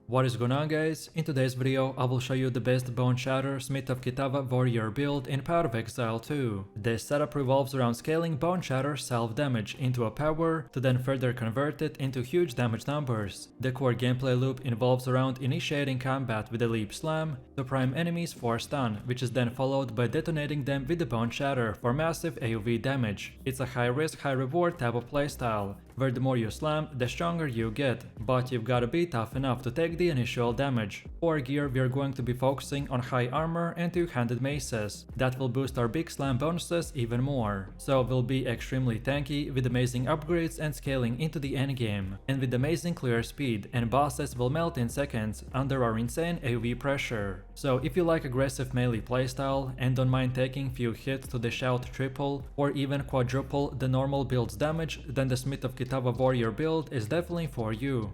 What is going on, guys? In today's video I will show you the best BONESHATTER Smith of Kitava warrior build in Path of Exile 2. This setup revolves around scaling BONESHATTER self-damage into a power to then further convert it into huge damage numbers. The core gameplay loop involves around initiating combat with a leap slam to prime enemies for stun, which is then followed by detonating them with the BONESHATTER for massive AoV damage. It's a high risk, high reward type of playstyle, where the more you slam, the stronger you get, but you've gotta be tough enough to take the initial damage. For gear, we are going to be focusing on high armor and two-handed maces. That will boost our big slam bonuses even more. So we'll be extremely tanky with amazing upgrades and scaling into the endgame, and with amazing clear speed, and bosses will melt in seconds under our insane AoV pressure. So if you like aggressive melee playstyle and don't mind taking few hits to dish out triple or even quadruple the normal build's damage, then the Smith of Kitava warrior build is definitely for you.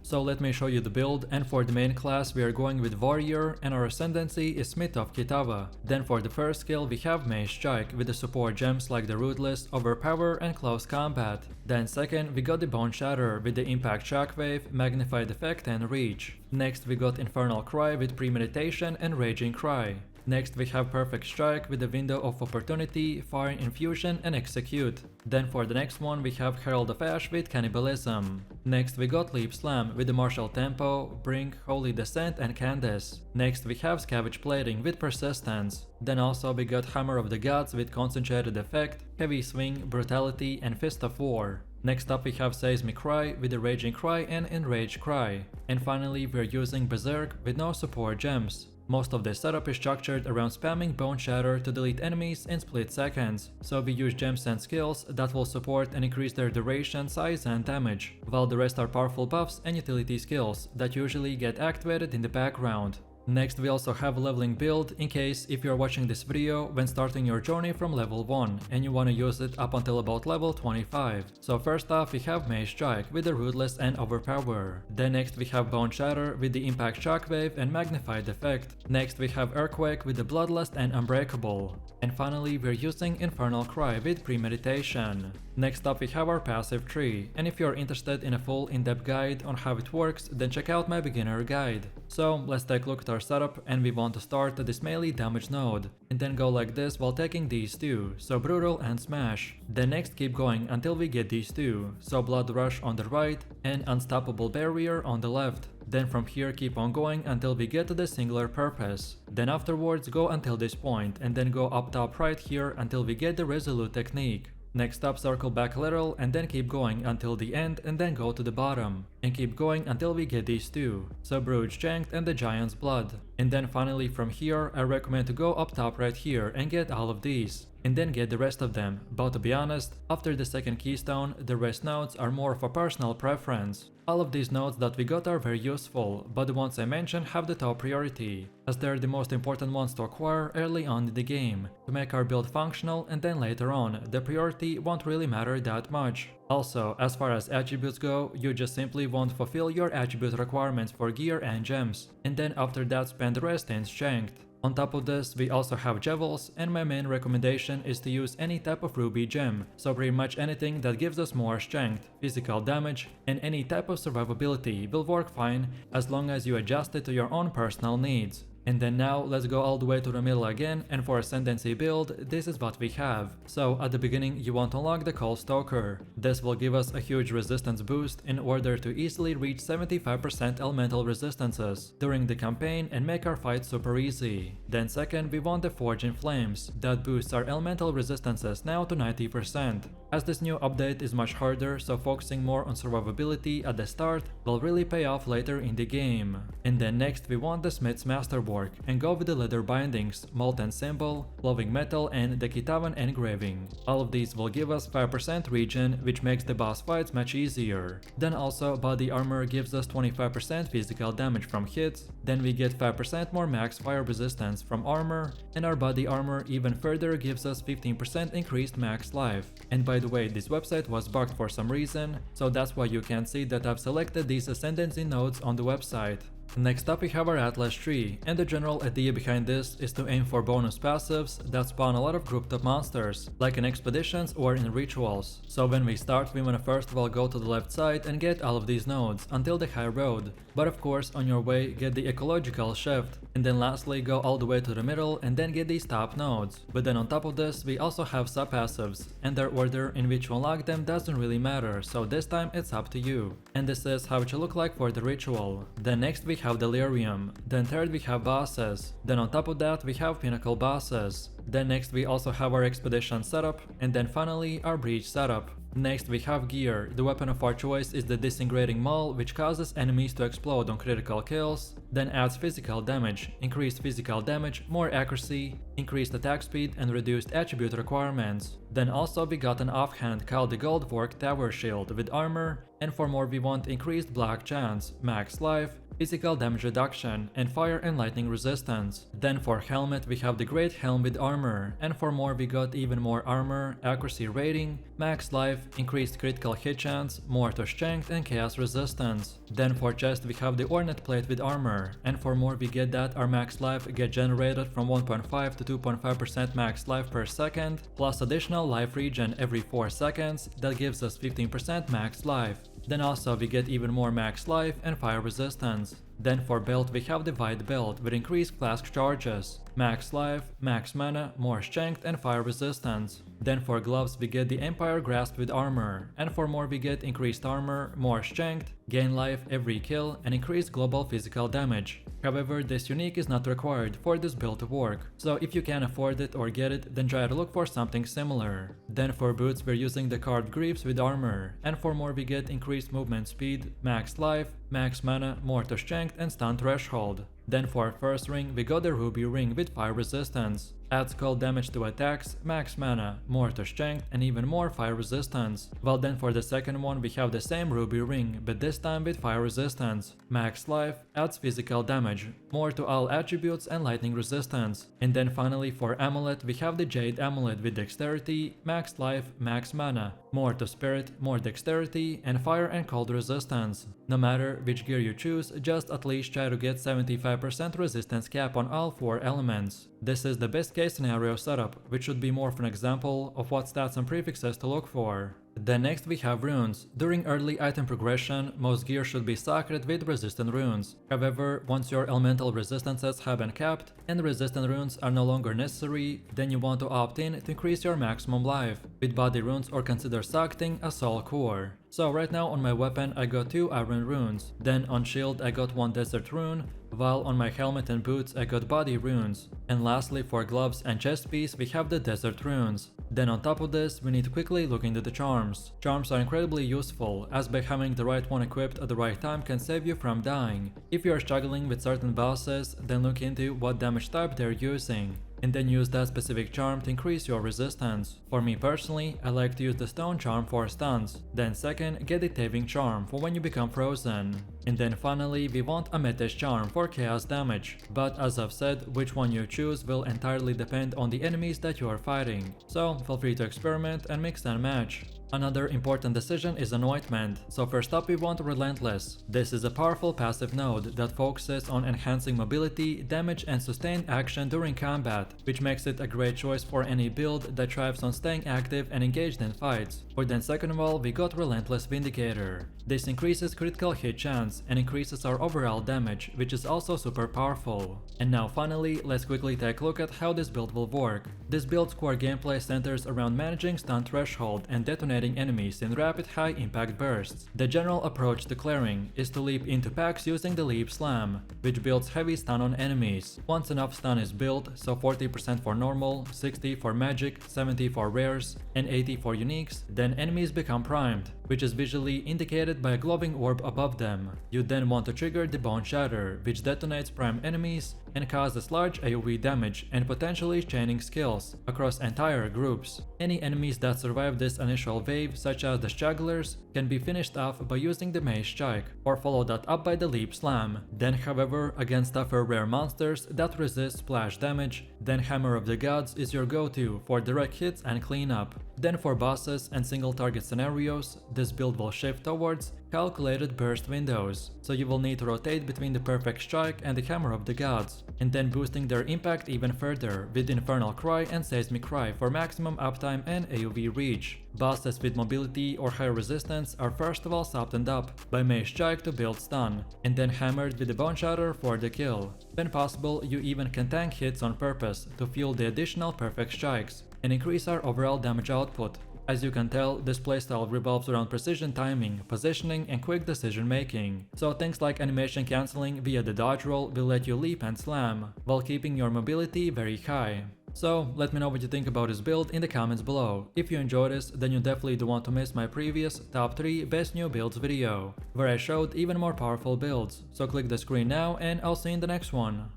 So let me show you the build, and for the main class we are going with warrior and our ascendancy is Smith of Kitava. Then for the first skill we have Mace Strike with the support gems like the Ruthless, Overpower and Close Combat. Then second we got the BONESHATTER with the Impact Shockwave, Magnified Effect and Reach. Next we got Infernal Cry with Premeditation and Raging Cry. Next we have Perfect Strike with the Window of Opportunity, Fire Infusion and Execute. Then for the next one we have Herald of Ash with Cannibalism. Next we got Leap Slam with the Martial Tempo, Bring, Holy Descent and Candace. Next we have Scavenge Plating with Persistence. Then also we got Hammer of the Gods with Concentrated Effect, Heavy Swing, Brutality and Fist of War. Next up we have Seismic Cry with the Raging Cry and Enraged Cry. And finally we are using Berserk with no support gems. Most of this setup is structured around spamming BONESHATTER to delete enemies in split seconds, so we use gems and skills that will support and increase their duration, size and damage, while the rest are powerful buffs and utility skills that usually get activated in the background. Next we also have a leveling build in case if you are watching this video when starting your journey from level 1 and you want to use it up until about level 25. So first off we have Mace Strike with the Ruthless and Overpower. Then next we have BONESHATTER with the Impact Shockwave and Magnified Effect. Next we have Earthquake with the Bloodlust and Unbreakable. And finally we're using Infernal Cry with Premeditation. Next up we have our passive tree, and if you're interested in a full in-depth guide on how it works, then check out my beginner guide. So let's take a look at our setup, and we want to start at this melee damage node, and then go like this while taking these two, so Brutal and Smash. Then next keep going until we get these two, so Blood Rush on the right and Unstoppable Barrier on the left. Then from here keep on going until we get to the Singular Purpose. Then afterwards go until this point and then go up top right here until we get the Resolute technique. Next up circle back a little and then keep going until the end and then go to the bottom. And keep going until we get these two, so Bruised Shanked and the Giant's Blood. And then finally from here I recommend to go up top right here and get all of these. And then get the rest of them, but to be honest, after the second keystone, the rest nodes are more of a personal preference. All of these nodes that we got are very useful, but the ones I mentioned have the top priority, as they're the most important ones to acquire early on in the game, to make our build functional, and then later on, the priority won't really matter that much. Also, as far as attributes go, you just simply won't fulfill your attribute requirements for gear and gems, and then after that spend the rest in Strength. On top of this, we also have Jewels, and my main recommendation is to use any type of ruby gem, so pretty much anything that gives us more strength, physical damage, and any type of survivability will work fine as long as you adjust it to your own personal needs. And then now let's go all the way to the middle again, and for Ascendancy build, this is what we have. So at the beginning you want to unlock the Cold Stalker. This will give us a huge resistance boost in order to easily reach 75% elemental resistances during the campaign and make our fight super easy. Then second we want the Forge in Flames, that boosts our elemental resistances now to 90%. As this new update is much harder, so focusing more on survivability at the start will really pay off later in the game. And then next we want the Smith's Masterwork and go with the leather bindings, Molten Symbol, Glowing Metal and the Kitavan engraving. All of these will give us 5% regen, which makes the boss fights much easier. Then also body armor gives us 25% physical damage from hits, then we get 5% more max fire resistance from armor, and our body armor even further gives us 15% increased max life. And by the way, this website was bugged for some reason, so that's why you can't see that I've selected these Ascendancy nodes on the website. Next up we have our Atlas tree, and the general idea behind this is to aim for bonus passives that spawn a lot of grouped up monsters, like in expeditions or in rituals. So when we start, we wanna first of all go to the left side and get all of these nodes until the high road, but of course on your way get the ecological shift, and then lastly go all the way to the middle and then get these top nodes. But then on top of this we also have sub passives, and their order in which you unlock them doesn't really matter, so this time it's up to you. And this is how it should look like for the ritual. Then next we have Delirium, then third we have bosses, then on top of that we have pinnacle bosses, then next we also have our expedition setup, and then finally our breach setup. Next we have gear. The weapon of our choice is the disintegrating maul, which causes enemies to explode on critical kills, then adds physical damage, increased physical damage, more accuracy, increased attack speed and reduced attribute requirements. Then also we got an offhand called the Goldwork Tower Shield with armor, and for more we want increased block chance, max life, physical damage reduction, and fire and lightning resistance. Then for helmet we have the Great Helm with armor, and for more we got even more armor, accuracy rating, max life, increased critical hit chance, mortar strength and chaos resistance. Then for chest we have the Ornate plate with armor, and for more we get that our max life get generated from 1.5 to 2.5% max life per second, plus additional life regen every 4 seconds that gives us 15% max life. Then also we get even more max life and fire resistance. Then for belt we have the White belt with increased flask charges, max life, max mana, more strength and fire resistance. Then for gloves we get the Empire Grasp with armor, and for more we get increased armor, more strength, gain life every kill and increased global physical damage. However, this unique is not required for this build to work, so if you can afford it or get it, then try to look for something similar. Then for boots we're using the Carved Greaves with armor, and for more we get increased movement speed, max life, max mana, mortar strength and stun threshold. Then for first ring we got the Ruby ring with fire resistance, adds cold damage to attacks, max mana, mortar strength and even more fire resistance. While then for the second one we have the same Ruby ring, but this time with fire resistance, max life, adds physical damage, more to all attributes and lightning resistance. And then finally for amulet we have the Jade amulet with dexterity, max life, max mana, more to spirit, more dexterity and fire and cold resistance. No matter which gear you choose, just at least try to get 75% resistance cap on all 4 elements. This is the best case scenario setup, which should be more of an example of what stats and prefixes to look for. Then next we have runes. During early item progression, most gear should be socked with resistant runes. However, once your elemental resistances have been capped and resistant runes are no longer necessary, then you want to opt in to increase your maximum life with body runes or consider socketing a soul core. So right now on my weapon I got 2 iron runes, then on shield I got 1 desert rune, while on my helmet and boots I got body runes, and lastly for gloves and chest piece we have the desert runes. Then on top of this we need to quickly look into the charms. Charms are incredibly useful, as by having the right one equipped at the right time can save you from dying. If you are struggling with certain bosses, then look into what damage type they're using, and then use that specific charm to increase your resistance. For me personally, I like to use the stone charm for stuns. Then second, get the Taving charm for when you become frozen. And then finally, we want a Metesh charm for chaos damage. But as I've said, which one you choose will entirely depend on the enemies that you are fighting. So feel free to experiment and mix and match. Another important decision is Anointment, so first up we want Relentless. This is a powerful passive node that focuses on enhancing mobility, damage and sustained action during combat, which makes it a great choice for any build that thrives on staying active and engaged in fights. Or then second of all we got Relentless Vindicator. This increases critical hit chance and increases our overall damage, which is also super powerful. And now finally, let's quickly take a look at how this build will work. This build's core gameplay centers around managing stun threshold and detonating enemies in rapid high impact bursts. The general approach to clearing is to leap into packs using the Leap Slam, which builds heavy stun on enemies. Once enough stun is built, so 40% for normal, 60 for magic, 70 for rares, and 80 for uniques, then enemies become primed, which is visually indicated by a glowing orb above them. You then want to trigger the BONESHATTER, which detonates prime enemies and causes large AoE damage and potentially chaining skills across entire groups. Any enemies that survive this initial wave, such as the stragglers, can be finished off by using the Mace Strike, or follow that up by the Leap Slam. Then however, against tougher rare monsters that resist splash damage, then Hammer of the Gods is your go-to for direct hits and cleanup. Then for bosses and single target scenarios, this build will shift towards calculated burst windows, so you will need to rotate between the perfect strike and the hammer of the gods, and then boosting their impact even further with Infernal Cry and Seismic Cry for maximum uptime and AoV reach. Bosses with mobility or higher resistance are first of all softened up by Mage Strike to build stun, and then hammered with the BONESHATTER for the kill. When possible, you even can tank hits on purpose to fuel the additional perfect strikes and increase our overall damage output. As you can tell, this playstyle revolves around precision timing, positioning, and quick decision making. So things like animation cancelling via the dodge roll will let you leap and slam, while keeping your mobility very high. So let me know what you think about this build in the comments below. If you enjoyed this, then you definitely don't want to miss my previous top 3 best new builds video, where I showed even more powerful builds. So click the screen now and I'll see you in the next one.